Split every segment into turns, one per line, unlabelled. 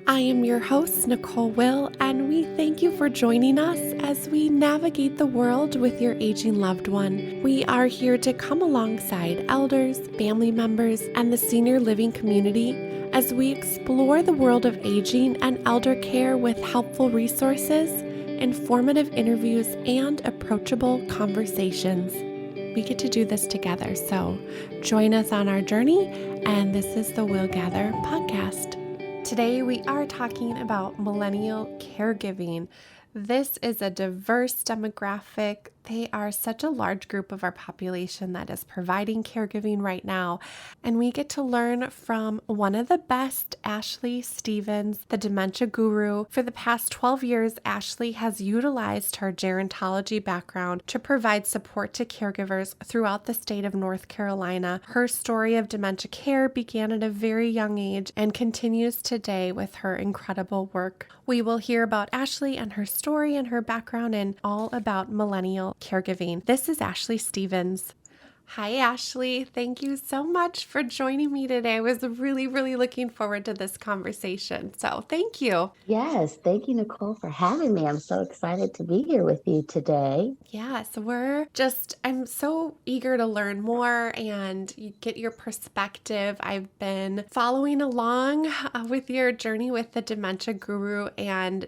I am your host, Nicole Will, and we thank you for joining us as we navigate the world with your aging loved one. We are here to come alongside elders, family members, and the senior living community as we explore the world of aging and elder care with helpful resources, informative interviews, and approachable conversations. We get to do this together, so join us on our journey, and this is the willGather podcast. Today we are talking about millennial caregiving. This is a diverse demographic. They are such a large group of our population that is providing caregiving right now. And we get to learn from one of the best, Ashley Stevens, the Dementia Guru. For the past 12 years, Ashley has utilized her gerontology background to provide support to caregivers throughout the state of North Carolina. Her story of dementia care began at a very young age and continues today with her incredible work. We will hear about Ashley and her story and her background and all about millennial caregiving. This is Ashley Stevens. Hi, Ashley. Thank you so much for joining me today. I was really looking forward to this conversation. So thank you.
Yes, thank you, Nicole, for having me. I'm so excited to be here with you today.
Yes, I'm so eager to learn more and get your perspective. I've been following along with your journey with the Dementia Guru, and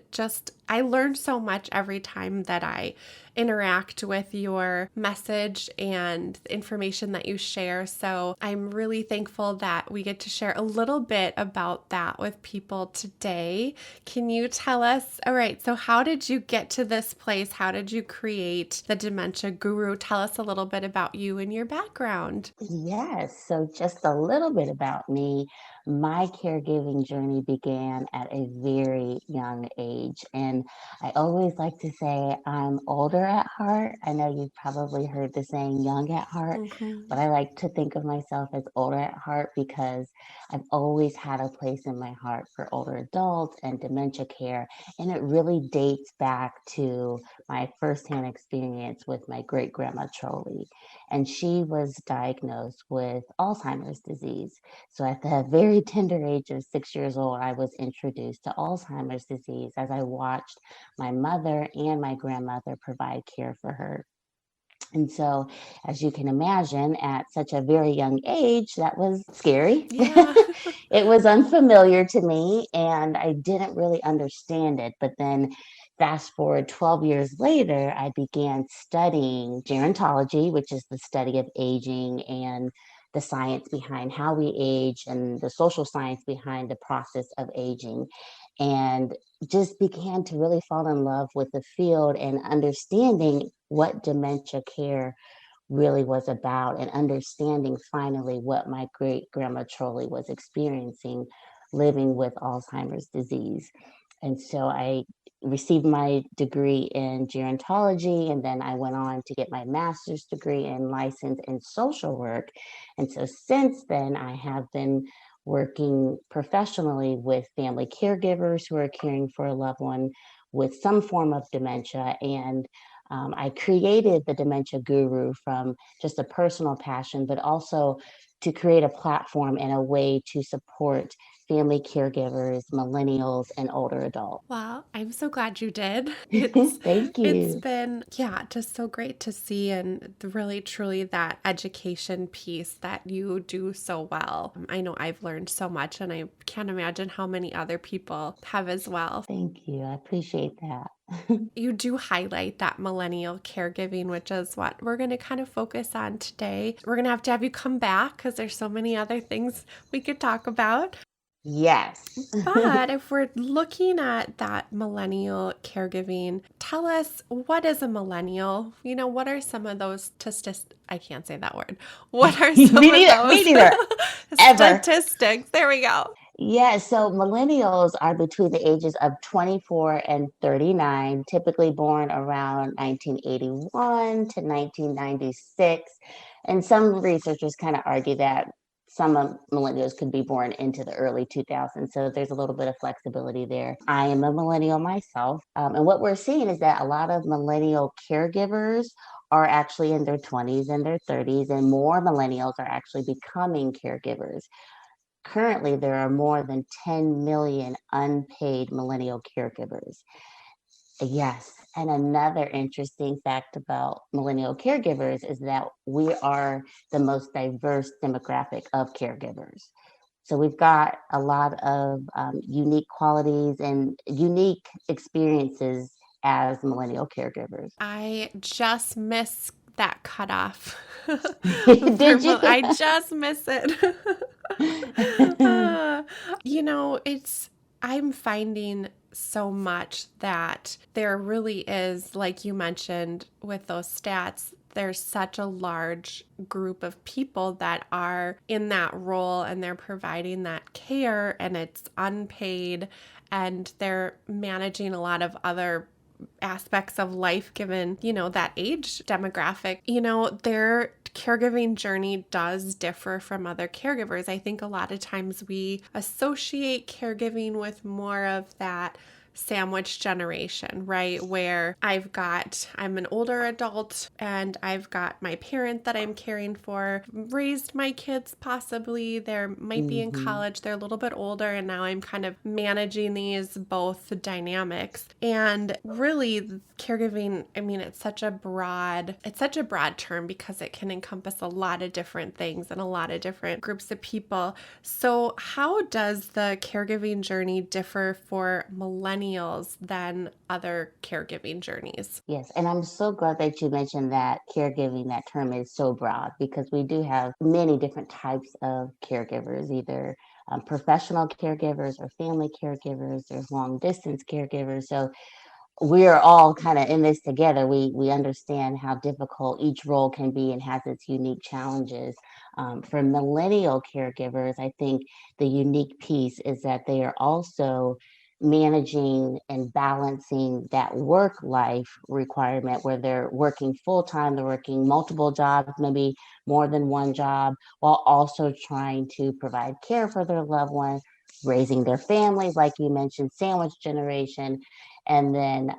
I learn so much every time that I interact with your message and the information that you share. So I'm really thankful that we get to share a little bit about that with people today. Can you tell us, all right, so how did you get to this place? How did you create the Dementia Guru? Tell us a little bit about you and your background.
Yes, so just a little bit about me. My caregiving journey began at a very young age, and I always like to say I'm older at heart. I know you've probably heard the saying young at heart, but I like to think of myself as older at heart because I've always had a place in my heart for older adults and dementia care, and it really dates back to my firsthand experience with my great grandma Trolley, and she was diagnosed with Alzheimer's disease. So at the very tender age of 6 years old, I was introduced to Alzheimer's disease as I watched my mother and my grandmother provide care for her. And so, as you can imagine, at such a very young age, that was scary.
Yeah.
It was unfamiliar to me, and I didn't really understand it. But then, fast forward 12 years later, I began studying gerontology, which is the study of aging and the science behind how we age and the social science behind the process of aging. And just began to really fall in love with the field and understanding what dementia care really was about, and understanding finally what my great grandma Trolley was experiencing living with Alzheimer's disease. And so I received my degree in gerontology, and then I went on to get my master's degree in license in social work. And so since then, I have been working professionally with family caregivers who are caring for a loved one with some form of dementia. And I created the Dementia Guru from just a personal passion, but also to create a platform and a way to support family caregivers, millennials, and older adults.
Well, I'm so glad you did. It's
Thank
it's
you.
been just so great to see, and really truly that education piece that you do so well. I know I've learned so much, and I can't imagine how many other people have as well.
Thank you. I appreciate that.
You do highlight that millennial caregiving, which is what we're going to kind of focus on today. We're going to have you come back because there's so many other things we could talk about.
Yes.
But if we're looking at that millennial caregiving, tell us, what is a millennial? What are some of those I can't say that word. What are
Me
some of
neither. Me neither.
those
Ever.
statistics? There we go.
Yeah, so millennials are between the ages of 24 and 39, typically born around 1981 to 1996. And some researchers kind of argue that some millennials could be born into the early 2000s. So there's a little bit of flexibility there. I am a millennial myself. And what we're seeing is that a lot of millennial caregivers are actually in their 20s and their 30s, and more millennials are actually becoming caregivers. currently there are more than 10 million unpaid millennial caregivers. Yes. And another interesting fact about millennial caregivers is that we are the most diverse demographic of caregivers. So we've got a lot of unique qualities and unique experiences as millennial caregivers.
I just miss that cutoff.
Did you?
I just miss it. Uh, I'm finding so much that there really is, like you mentioned with those stats, there's such a large group of people that are in that role and they're providing that care and it's unpaid and they're managing a lot of other aspects of life given, that age demographic. Their caregiving journey does differ from other caregivers. I think a lot of times we associate caregiving with more of that sandwich generation, right? Where I'm an older adult and I've got my parent that I'm caring for, raised my kids possibly. They might be in
Hmm.
college, they're a little bit older, and now I'm kind of managing both dynamics. And really, caregiving, I mean, it's such a broad term because it can encompass a lot of different things and a lot of different groups of people. So, how does the caregiving journey differ for millennials than other caregiving journeys?
Yes, and I'm so glad that you mentioned that caregiving, that term is so broad because we do have many different types of caregivers, either professional caregivers or family caregivers, there's long distance caregivers. So we're all kind of in this together. We understand how difficult each role can be and has its unique challenges. For millennial caregivers, I think the unique piece is that they are also managing and balancing that work life requirement where they're working full time, they're working multiple jobs, maybe more than one job, while also trying to provide care for their loved ones, raising their families, like you mentioned, sandwich generation, and then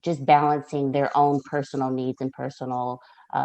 just balancing their own personal needs and personal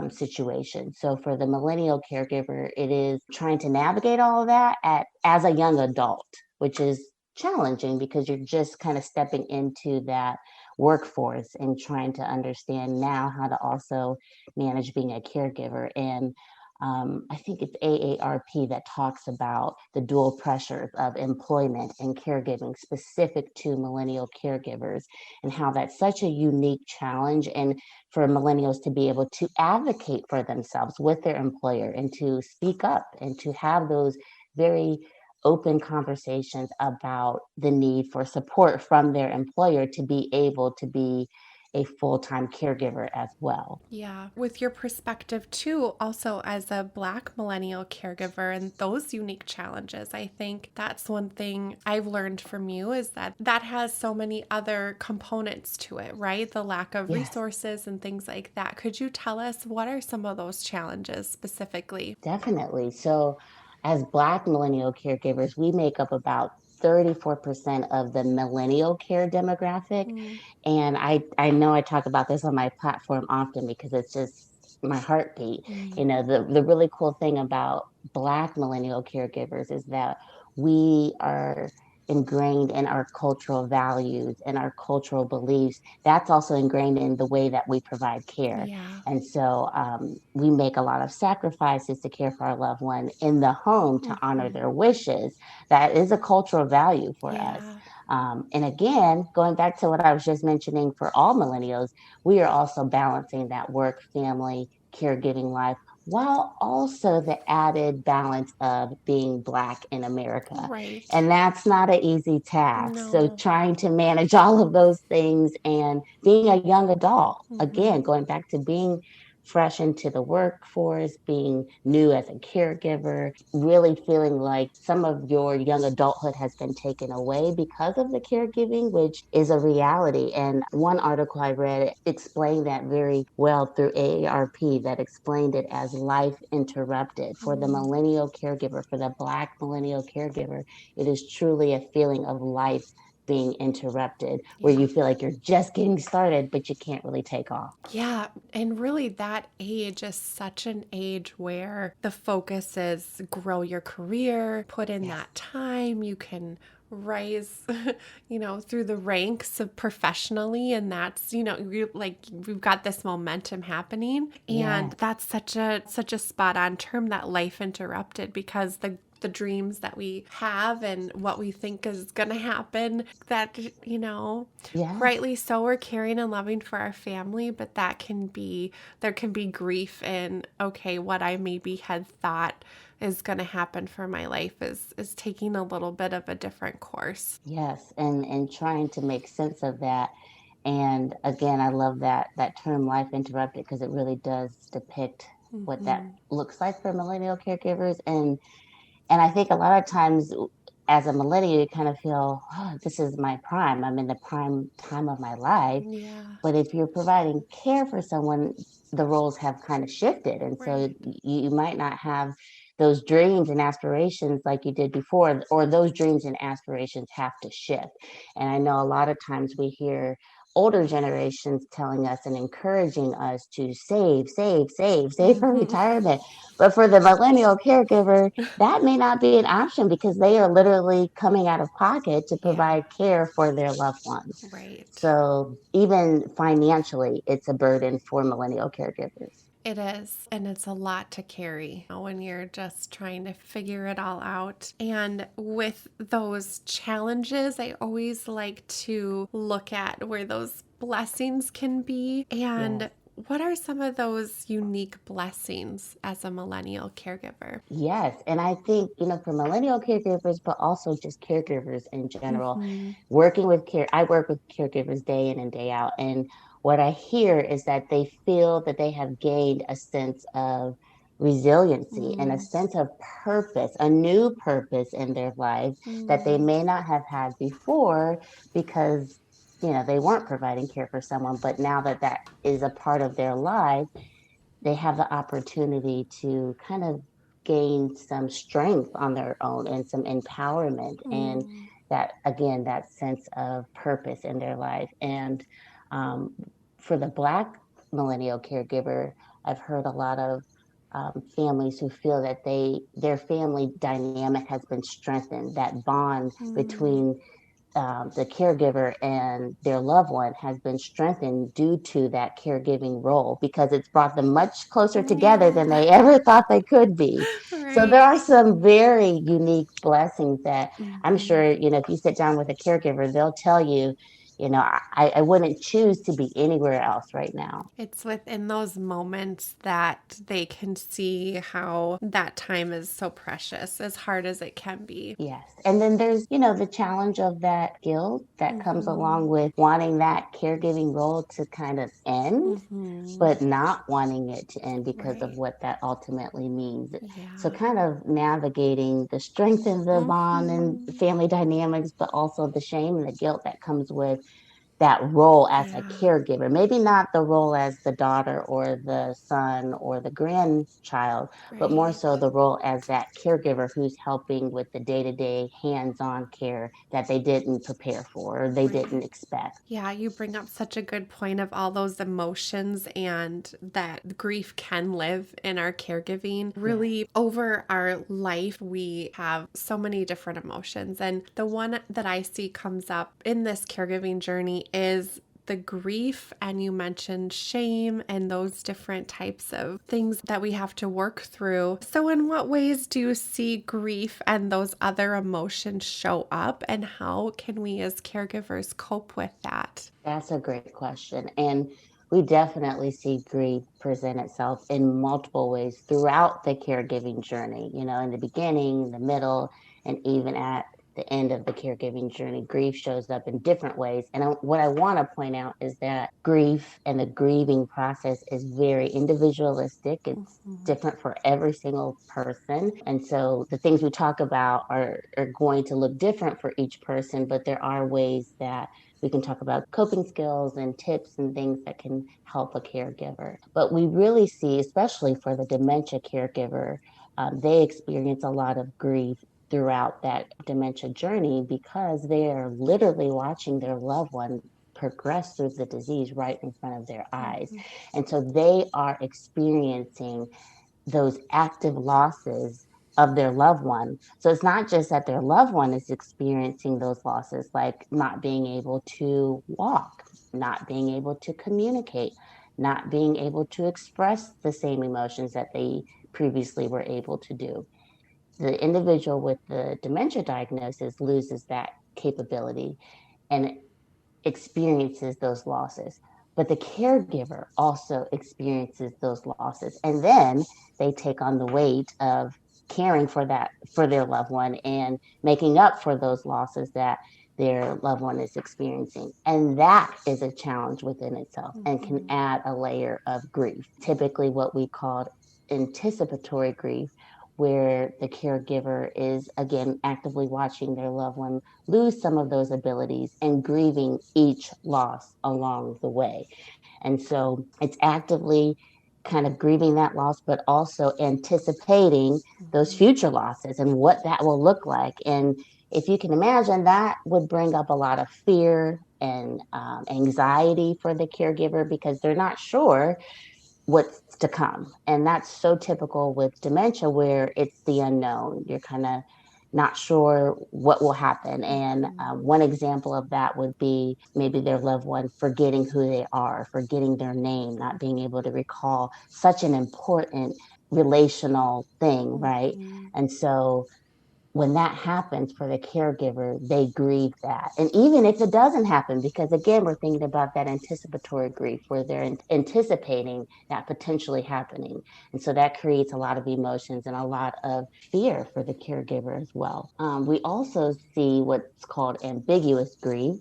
situations. So for the millennial caregiver, it is trying to navigate all of that as a young adult, which is challenging because you're just kind of stepping into that workforce and trying to understand now how to also manage being a caregiver. And I think it's AARP that talks about the dual pressures of employment and caregiving specific to millennial caregivers and how that's such a unique challenge. And for millennials to be able to advocate for themselves with their employer and to speak up and to have those very open conversations about the need for support from their employer to be able to be a full-time caregiver as well.
Yeah, with your perspective too, also as a Black millennial caregiver and those unique challenges, I think that's one thing I've learned from you is that has so many other components to it, right? The lack of
Yes.
resources and things like that. Could you tell us what are some of those challenges specifically?
Definitely. So, as Black millennial caregivers, we make up about 34% of the millennial care demographic.
Mm,
And I know I talk about this on my platform often because it's just my heartbeat.
mm,
You know, the really cool thing about Black millennial caregivers is that we are ingrained in our cultural values and our cultural beliefs. That's also ingrained in the way that we provide care.
yeah.
And so we make a lot of sacrifices to care for our loved one in the home to honor
Hmm.
their wishes. That is a cultural value for us.
Yeah.
And again, going back to what I was just mentioning for all millennials, we are also balancing that work, family, caregiving life, while also the added balance of being Black in America.
Right.
And that's not an easy task. So
No.
trying to manage all of those things and being a young adult,
Hmm.
again, going back to being fresh into the workforce, being new as a caregiver, really feeling like some of your young adulthood has been taken away because of the caregiving, which is a reality. And one article I read explained that very well through AARP that explained it as life interrupted. For the
Mm.
millennial caregiver, for the Black millennial caregiver, it is truly a feeling of life being interrupted, where
Yeah.
you feel like you're just getting started, but you can't really take off.
Yeah, and really that age is such an age where the focus is grow your career, put in
Yes.
that time, you can rise through the ranks of professionally, and that's you like we've got this momentum happening, and
Yes.
that's such a spot on term, that life interrupted, because the dreams that we have and what we think is going to happen, that
Yes.
rightly so, we're caring and loving for our family, but there can be grief in, okay, what I maybe had thought is going to happen for my life is taking a little bit of a different course.
Yes. And trying to make sense of that. And again, I love that term life interrupted, because it really does depict what that
Hmm.
looks like for millennial caregivers. And I think a lot of times as a millennial, you kind of feel, oh, this is my prime. I'm in the prime time of my life.
Yeah,
But if you're providing care for someone, the roles have kind of shifted. And so
right.
you might not have those dreams and aspirations like you did before, or those dreams and aspirations have to shift. And I know a lot of times we hear older generations telling us and encouraging us to save for
Hmm.
retirement. But for the millennial caregiver, that may not be an option, because they are literally coming out of pocket to
Yeah,
provide care for their loved ones.
right.
So even financially, it's a burden for millennial caregivers.
It is, and it's a lot to carry when you're just trying to figure it all out. And with those challenges, I always like to look at where those blessings can be.
Yes.
And what are some of those unique blessings as a millennial caregiver?
Yes. And I think, for millennial caregivers, but also just caregivers in general,
Hmm.
I work with caregivers day in and day out. And what I hear is that they feel that they have gained a sense of resiliency and a
Mm.
sense of purpose, a new purpose in their life that they
Mm.
may not have had before, because, they weren't providing care for someone. But now that that is a part of their life, they have the opportunity to kind of gain some strength on their own and some empowerment, and
Mm.
that, again, that sense of purpose in their life. And um, for the Black millennial caregiver, I've heard a lot of families who feel that their family dynamic has been strengthened, that bond
Mm.
between the caregiver and their loved one has been strengthened due to that caregiving role, because it's brought them much closer together than
Yeah.
they ever thought they could be. So
Right.
there are some very unique blessings that I'm
Hmm.
sure, if you sit down with a caregiver, they'll tell you, I wouldn't choose to be anywhere else right now.
It's within those moments that they can see how that time is so precious, as hard as it can be.
Yes. And then there's, the challenge of that guilt that comes
Hmm.
along with wanting that caregiving role to kind of end,
Hmm.
but not wanting it to end because of
Right.
what that ultimately means. So,
Yeah.
kind of navigating the strength of the bond and
Hmm.
family dynamics, but also the shame and the guilt that comes with that role as a
Yeah.
caregiver. Maybe not the role as the daughter or the son or the grandchild, but more
Right.
so the role as that caregiver who's helping with the day to day hands on care that they didn't prepare for or they
Right.
didn't expect.
Yeah, you bring up such a good point of all those emotions and that grief can live in our caregiving.
Yes.
Really, over our life, we have so many different emotions. And the one that I see comes up in this caregiving journey is the grief, and you mentioned shame and those different types of things that we have to work through. So, in what ways do you see grief and those other emotions show up, and how can we as caregivers cope with that?
That's a great question. And we definitely see grief present itself in multiple ways throughout the caregiving journey, in the beginning, the middle, and even at the end of the caregiving journey. Grief shows up in different ways. And what I want to point out is that grief and the grieving process is very individualistic. It's
Mhm.
different for every single person. And so the things we talk about are going to look different for each person, but there are ways that we can talk about coping skills and tips and things that can help a caregiver. But we really see, especially for the dementia caregiver, they experience a lot of grief throughout that dementia journey because they are literally watching their loved one progress through the disease right in front of their eyes.
Mhm.
And so they are experiencing those active losses of their loved one. So it's not just that their loved one is experiencing those losses, like not being able to walk, not being able to communicate, not being able to express the same emotions that they previously were able to do. The individual with the dementia diagnosis loses that capability and experiences those losses. But the caregiver also experiences those losses. And then they take on the weight of caring for that for their loved one and making up for those losses that their loved one is experiencing. And that is a challenge within itself and can
Mhm.
add a layer of grief. Typically what we call anticipatory grief, where the caregiver is again actively watching their loved one lose some of those abilities and grieving each loss along the way. And so it's actively kind of grieving that loss, but also anticipating those
Mhm.
future losses and what that will look like. And if you can imagine, that would bring up a lot of fear and anxiety for the caregiver because they're not sure what's to come. And that's so typical with dementia, where it's the unknown. You're kind of not sure what will happen. And
Mhm.
one example of that would be maybe their loved one forgetting who they are, forgetting their name, not being able to recall such an important relational thing, right?
Mhm.
And so when that happens for the caregiver, they grieve that. And even if it doesn't happen, because again, we're thinking about that anticipatory grief where they're anticipating that potentially happening. And so that creates a lot of emotions and a lot of fear for the caregiver as well. We also see what's called ambiguous grief,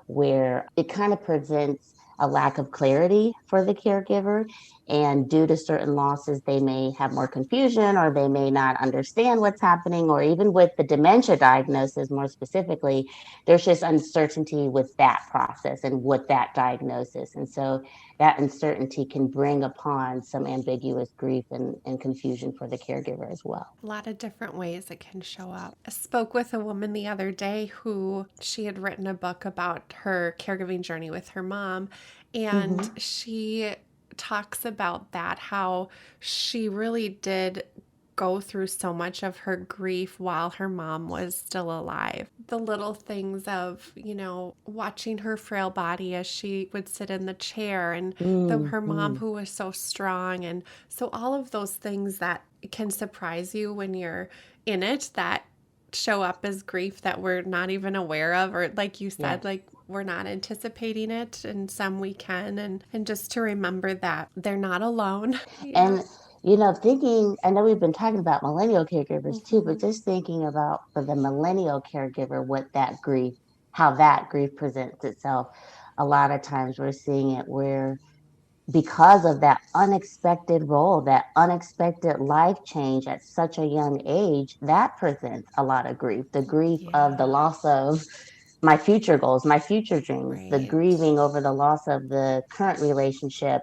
where it kind of presents a lack of clarity for the caregiver. And due to certain losses, they may have more confusion or they may not understand what's happening. Or even with the dementia diagnosis, more specifically, there's just uncertainty with that process and with that diagnosis. And so that uncertainty can bring upon some ambiguous grief and confusion for the caregiver as well.
A lot of different ways it can show up. I spoke with a woman the other day who she had written a book about her caregiving journey with her mom, and
Mm-hmm.
she talks about that, how she really did go through so much of her grief while her mom was still alive. The little things of, watching her frail body as she would sit in the chair, and her mom
Mm-hmm.
who was so strong. And so all of those things that can surprise you when you're in it, that show up as grief that we're not even aware of, or like you said,
Yes.
like we're not anticipating it, and some we can. And just to remember that they're not alone. Yeah.
And thinking, I know we've been talking about millennial caregivers too, but
Mhm.
just thinking about for the millennial caregiver, what that grief, how that grief presents itself. A lot of times we're seeing it where because of that unexpected role, that unexpected life change at such a young age, that presents a lot of grief. The grief of the
Yeah.
loss of my future goals, my future dreams, the
Right.
grieving over the loss of the current relationship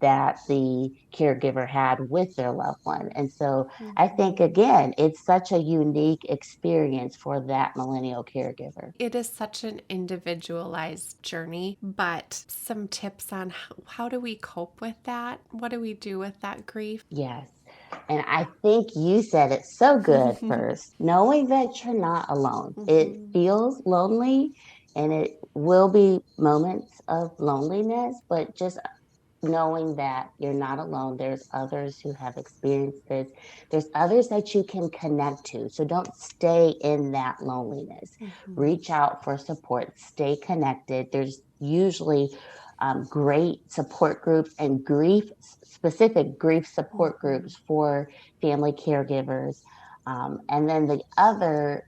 that the caregiver had with their loved one. And so I think,
Mhm.
again, it's such a unique experience for that millennial caregiver.
It is such an individualized journey, but some tips on how do we cope with that? What do we do with that grief?
Yes. And I think you said it so good first, knowing that you're not alone. It
Mhm.
feels lonely and it will be moments of loneliness, but just knowing that you're not alone. There's others who have experienced this. There's others that you can connect to. So don't stay in that loneliness.
Mhm.
Reach out for support. Stay connected. There's usually great support groups and specific grief support
Mhm.
groups for family caregivers. And then the other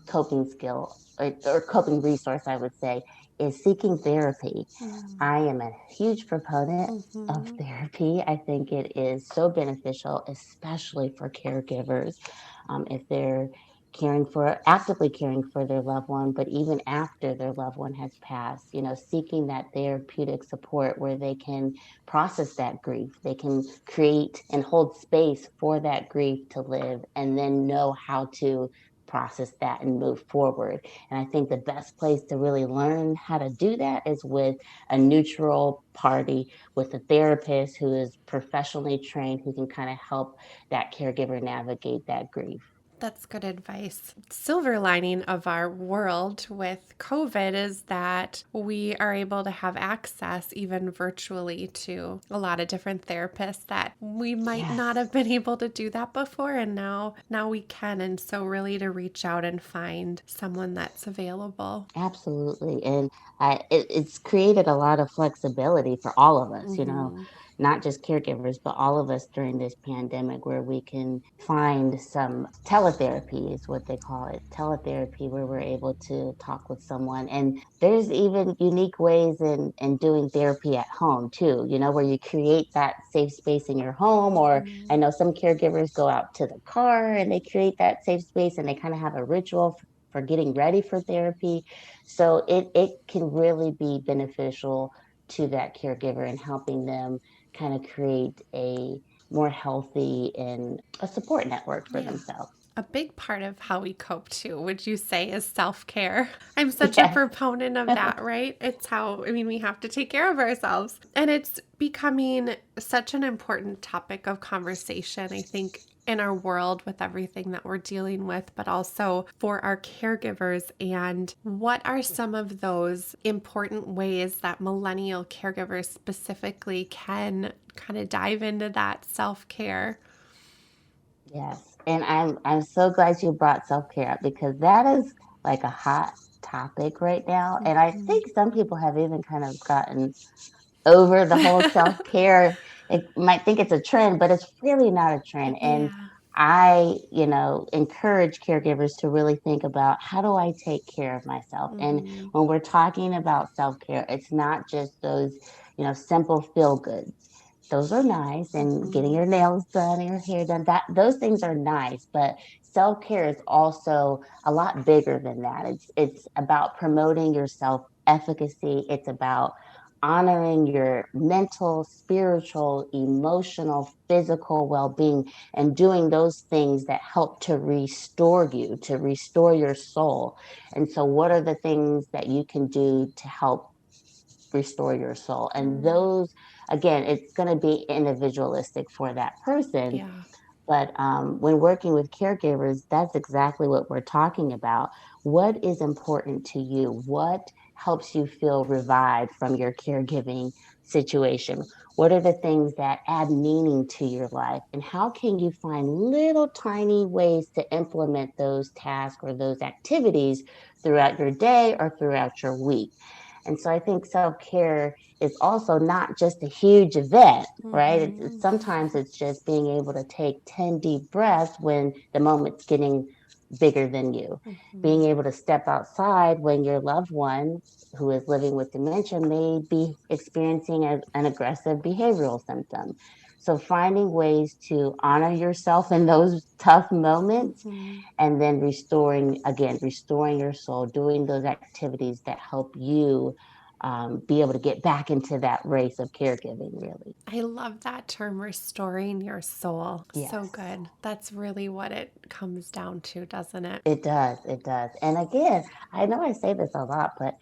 coping skill or coping resource, I would say, is seeking therapy.
Mhm.
I am a huge proponent of
Mhm.
therapy. I think it is so beneficial, especially for caregivers, if they're actively caring for their loved one, but even after their loved one has passed, seeking that therapeutic support where they can process that grief, they can create and hold space for that grief to live, and then know how to process that and move forward. And I think the best place to really learn how to do that is with a neutral party, with a therapist who is professionally trained, who can kind of help that caregiver navigate that grief.
That's good advice. Silver lining of our world with COVID is that we are able to have access, even virtually, to a lot of different therapists that we might not
Yes.
have been able to do that before, and now we can. And so, really, to reach out and find someone that's available.
Absolutely. And it's created a lot of flexibility for all of us,
Mm-hmm.
not just caregivers, but all of us during this pandemic where we can find some teletherapy, is what they call it, teletherapy, where we're able to talk with someone. And there's even unique ways in doing therapy at home too, where you create that safe space in your home. Or
Mm-hmm.
I know some caregivers go out to the car and they create that safe space and they kind of have a ritual for getting ready for therapy. So it can really be beneficial to that caregiver and helping them kind of create a more healthy and a support network for
Yeah.
themselves.
A big part of how we cope too, would you say, is self care? I'm such a
Yes.
proponent of that, right? It's how, I mean, we have to take care of ourselves. And it's becoming such an important topic of conversation, I think, in our world with everything that we're dealing with, but also for our caregivers. And what are some of those important ways that millennial caregivers specifically can kind of dive into that self care?
Yes. And I'm so glad you brought self-care up because that is like a hot topic right now. And I think some people have even kind of gotten over the whole self-care. It might think it's a trend, but it's really not a trend. And
Yeah.
I, encourage caregivers to really think about, how do I take care of myself? And
Hmm.
when we're talking about self-care, it's not just those, simple feel goods. Those are nice, and getting
Hmm.
your nails done and your hair done, that those things are nice, but self-care is also a lot bigger than that. It's about promoting your self-efficacy. It's about honoring your mental, spiritual, emotional, physical well-being, and doing those things that help to restore you, to restore your soul. And so what are the things that you can do to help restore your soul? And
Mm.
those, again, it's going to be individualistic for that person.
Yeah.
But when working with caregivers, that's exactly what we're talking about. What is important to you? What helps you feel revived from your caregiving situation? What are the things that add meaning to your life? And how can you find little tiny ways to implement those tasks or those activities throughout your day or throughout your week? And so I think self care is also not just a huge event, right?
Hmm.
Sometimes it's just being able to take 10 deep breaths when the moment's getting bigger than you.
Hmm.
Being able to step outside when your loved one who is living with dementia may be experiencing an aggressive behavioral symptom. So finding ways to honor yourself in those tough moments,
Hmm.
and then restoring your soul, doing those activities that help you be able to get back into that race of caregiving, really.
I love that term, restoring your soul. So
Yes,
good. That's really what it comes down to, doesn't it?
it does. It does. And again, I know I say this a lot, but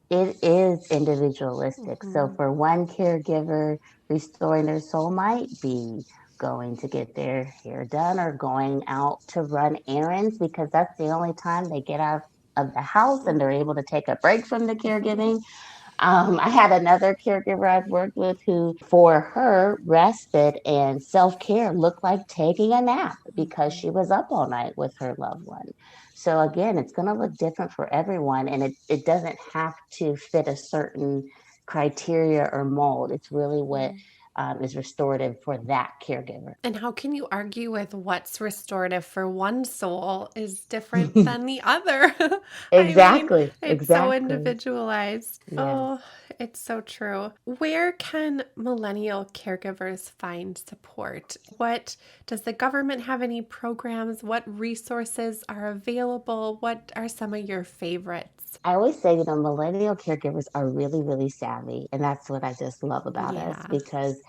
it is individualistic. So
Hmm.
for one caregiver, restoring their soul might be going to get their hair done or going out to run errands, because that's the only time they get out of the house and they're able to take a break from the caregiving. I had another caregiver I've worked with who, for her, respite and self care looked like taking a nap because
Hmm.
she was up all night with her loved one. So, again, it's going to look different for everyone, and it doesn't have to fit a certain criteria or mold. It's really what is restorative for that caregiver.
And how can you argue with what's restorative for one soul is different than the other? I mean,
Exactly,
it's so
exactly.
individualized.
Yes.
Oh, it's so true. Where can millennial caregivers find support? What does the government have any programs? What resources are available? What are some of your favorites?
I always say, millennial caregivers are really, really savvy. And that's what I just love about us,
Yeah.
because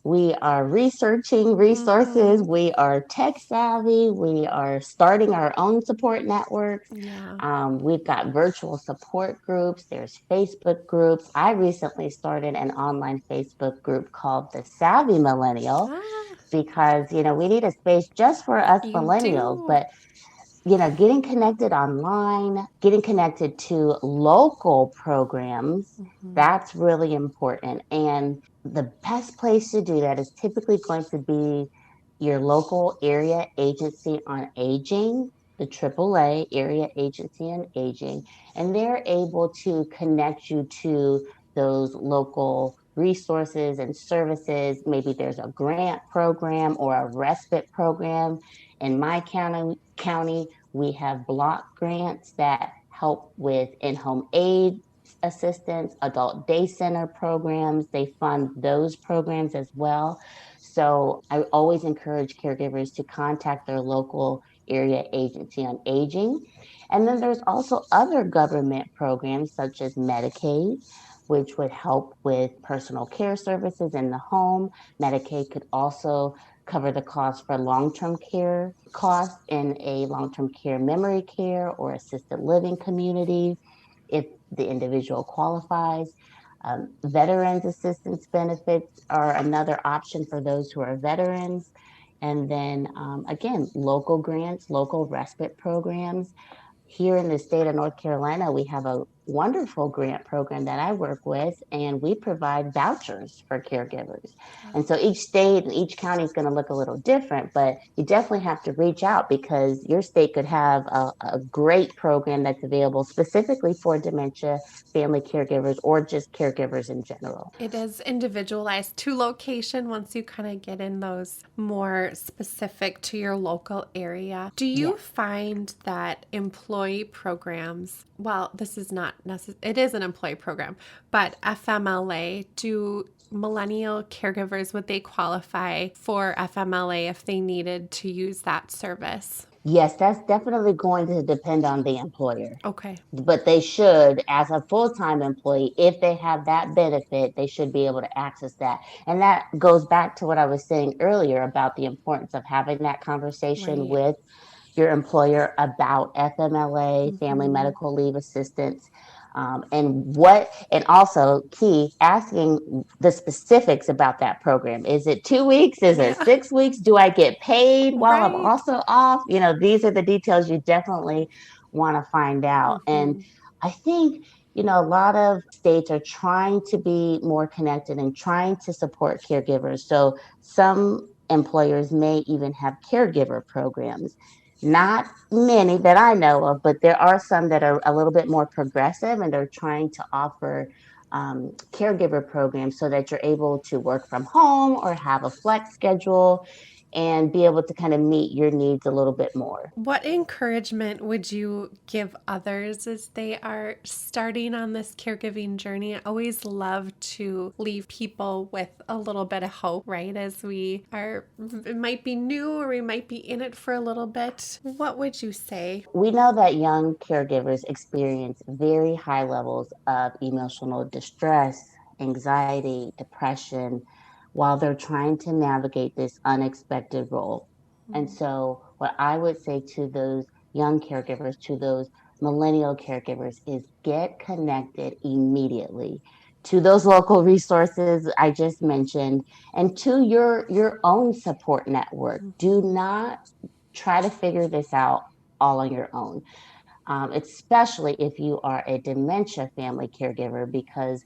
We are researching resources.
Mm-hmm.
We are tech savvy. We are starting our own support networks.
Yeah.
We've got virtual support groups. There's Facebook groups. I recently started an online Facebook group called the Savvy Millennial
Ah,
because, we need a space just for us
you
millennials.
do.
But getting connected online, getting connected to local programs,
Mm-hmm.
that's really important. And the best place to do that is typically going to be your local area agency on aging, the AAA area agency on aging, and they're able to connect you to those local resources and services. Maybe there's a grant program or a respite program. In my county, we have block grants that help with in-home aid assistance, adult day center programs. They fund those programs as well. So I always encourage caregivers to contact their local area agency on aging. And then there's also other government programs such as Medicaid, which would help with personal care services in the home. Medicaid could also cover the cost for long-term care costs in a long-term care memory care or assisted living community if the individual qualifies. Veterans assistance benefits are another option for those who are veterans. And then again, local grants, local respite programs. Here in the state of North Carolina, we have a wonderful grant program that I work with, and we provide vouchers for caregivers. And so each state and each county is going to look a little different, but you definitely have to reach out because your state could have a great program that's available specifically for dementia family caregivers or just caregivers in general.
It is individualized to location once you kind of get in those more specific to your local area. Do
Yeah.
you find that employee programs, well, this is not necessary, it is an employee program, but FMLA, do millennial caregivers, would they qualify for FMLA if they needed to use that service?
Yes, that's definitely going to depend on the employer.
Okay,
But they should, as a full-time employee, if they have that benefit, they should be able to access that. And that goes back to what I was saying earlier about the importance of having that conversation
right.
with your employer about FMLA, family
Mm-hmm.
medical leave assistance, and also key, asking the specifics about that program. Is it 2 weeks? Is it
Yeah,
6 weeks? Do I get paid while I'm
right.
also off? These are the details you definitely want to find out. And
Mm-hmm.
I think, a lot of states are trying to be more connected and trying to support caregivers. So some employers may even have caregiver programs. Not many that I know of, but there are some that are a little bit more progressive and they're trying to offer caregiver programs so that you're able to work from home or have a flex schedule and be able to kind of meet your needs a little bit more.
What encouragement would you give others as they are starting on this caregiving journey? I always love to leave people with a little bit of hope, right? As we are, it might be new or we might be in it for a little bit. What would you say?
We know that young caregivers experience very high levels of emotional distress, anxiety, depression, while they're trying to navigate this unexpected role. And so, what I would say to those young caregivers, to those millennial caregivers, is get connected immediately to those local resources I just mentioned and to your own support network. Do
Mm-hmm.
not try to figure this out all on your own, especially if you are a dementia family caregiver, because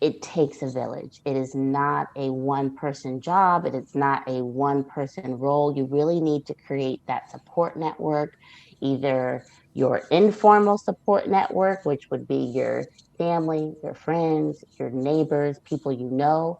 it takes a village. It is not a one person job. It is not a one person role. You really need to create that support network, either your informal support network, which would be your family, your friends, your neighbors, people you know,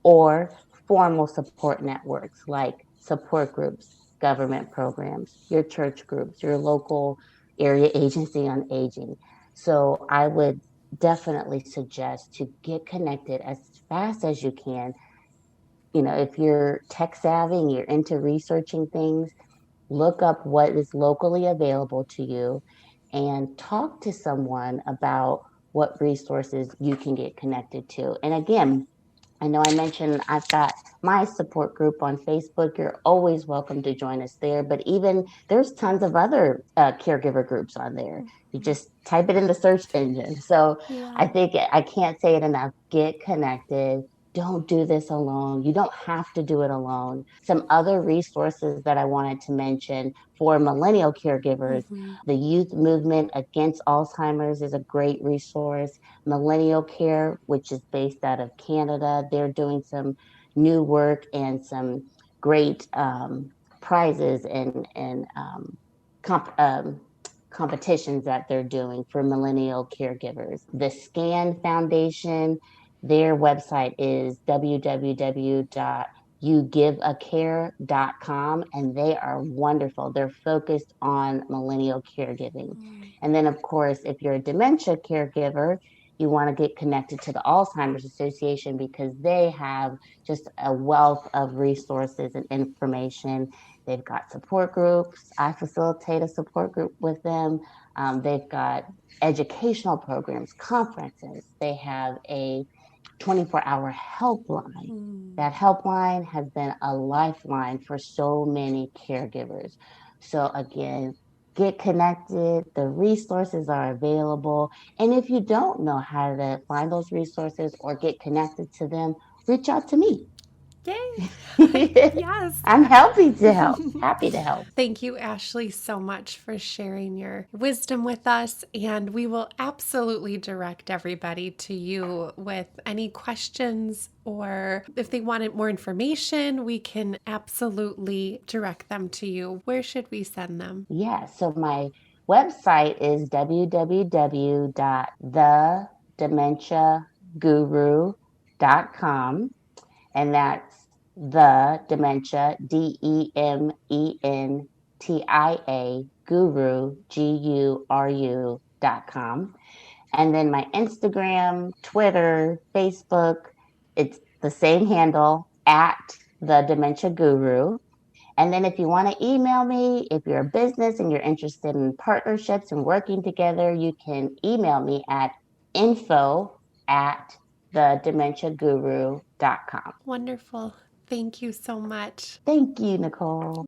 or formal support networks like support groups, government programs, your church groups, your local area agency on aging. So I would definitely suggest to get connected as fast as you can. If you're tech savvy and you're into researching things, look up what is locally available to you and talk to someone about what resources you can get connected to. And again, I know I mentioned I've got my support group on Facebook. You're always welcome to join us there. But even there's tons of other caregiver groups on there. You
Mhm.
just type it in the search engine. So
Yeah.
I think I can't say it enough. Get connected. Don't do this alone. You don't have to do it alone. Some other resources that I wanted to mention for millennial caregivers,
Hmm.
the youth movement against Alzheimer's is a great resource. Millennial Care, which is based out of Canada. They're doing some new work and some great prizes and competitions that they're doing for millennial caregivers. The SCAN Foundation, their website is www.yougiveacare.com, and they are wonderful. They're focused on millennial caregiving. And then, of course, if you're a dementia caregiver, you want to get connected to the Alzheimer's Association because they have just a wealth of resources and information. They've got support groups. I facilitate a support group with them. They've got educational programs, conferences. They have a 24-hour helpline.
Mm.
That helpline has been a lifeline for so many caregivers. So, again, get connected. The resources are available. And if you don't know how to find those resources or get connected to them, reach out to me.
Yay! Yes.
I'm happy to help. Happy to help.
Thank you, Ashley, so much for sharing your wisdom with us. And we will absolutely direct everybody to you with any questions, or if they wanted more information, we can absolutely direct them to you. Where should we send them?
Yeah, so my website is www.thedementiaguru.com, and that's the dementia, DEMENTIA, guru.com. And then my Instagram, Twitter, Facebook, it's the same handle at the Dementia Guru. And then if you want to email me, if you're a business and you're interested in partnerships and working together, you can email me at info@thedementiaguru.com.
Wonderful. Thank you so much.
Thank you, Nicole.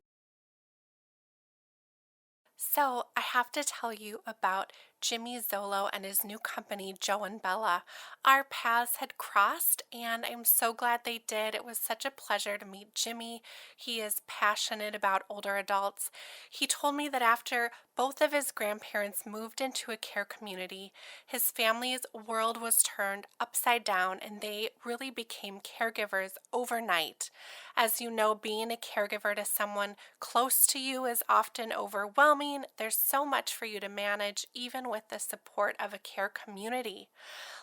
So, I have to tell you about Jimmy Zolo and his new company, Joe and Bella. Our paths had crossed, and I'm so glad they did. It was such a pleasure to meet Jimmy. He is passionate about older adults. He told me that after both of his grandparents moved into a care community, his family's world was turned upside down, and they really became caregivers overnight. As you know, being a caregiver to someone close to you is often overwhelming. There's so much for you to manage, even with the support of a care community,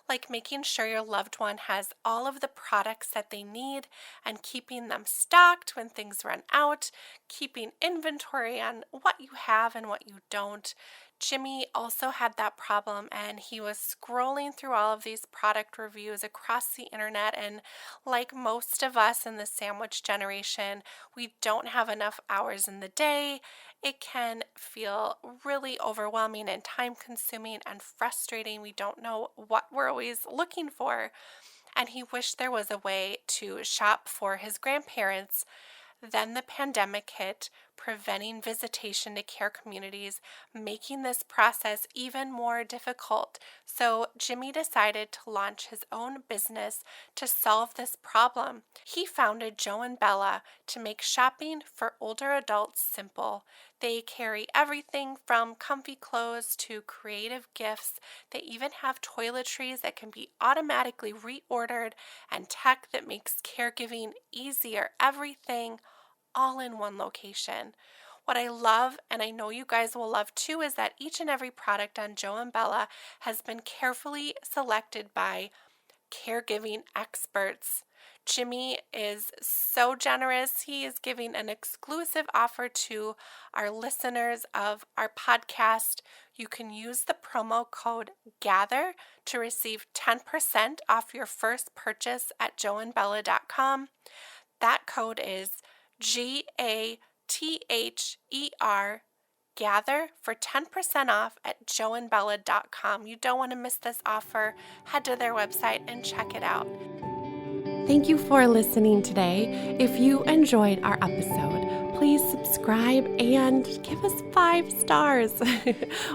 like making sure your loved one has all of the products that they need and keeping them stocked when things run out, keeping inventory on what you have and what you don't. Jimmy also had that problem, and he was scrolling through all of these product reviews across the internet. And like most of us in the sandwich generation, we don't have enough hours in the day. It can feel really overwhelming and time consuming and frustrating. We don't know what we're always looking for. And he wished there was a way to shop for his grandparents. Then the pandemic hit, preventing visitation to care communities, making this process even more difficult. So Jimmy decided to launch his own business to solve this problem. He founded Joe and Bella to make shopping for older adults simple. They carry everything from comfy clothes to creative gifts. They even have toiletries that can be automatically reordered and tech that makes caregiving easier. Everything all in one location. What I love, and I know you guys will love too, is that each and every product on Joe and Bella has been carefully selected by caregiving experts. Jimmy is so generous. He is giving an exclusive offer to our listeners of our podcast. You can use the promo code GATHER to receive 10% off your first purchase at joeandbella.com. That code is GATHER, Gather, for 10% off at joeandbella.com. You don't want to miss this offer. Head to their website and check it out. Thank you for listening today. If you enjoyed our episode, please subscribe and give us 5 stars.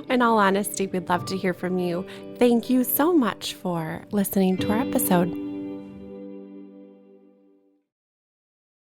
In all honesty, we'd love to hear from you. Thank you so much for listening to our episode.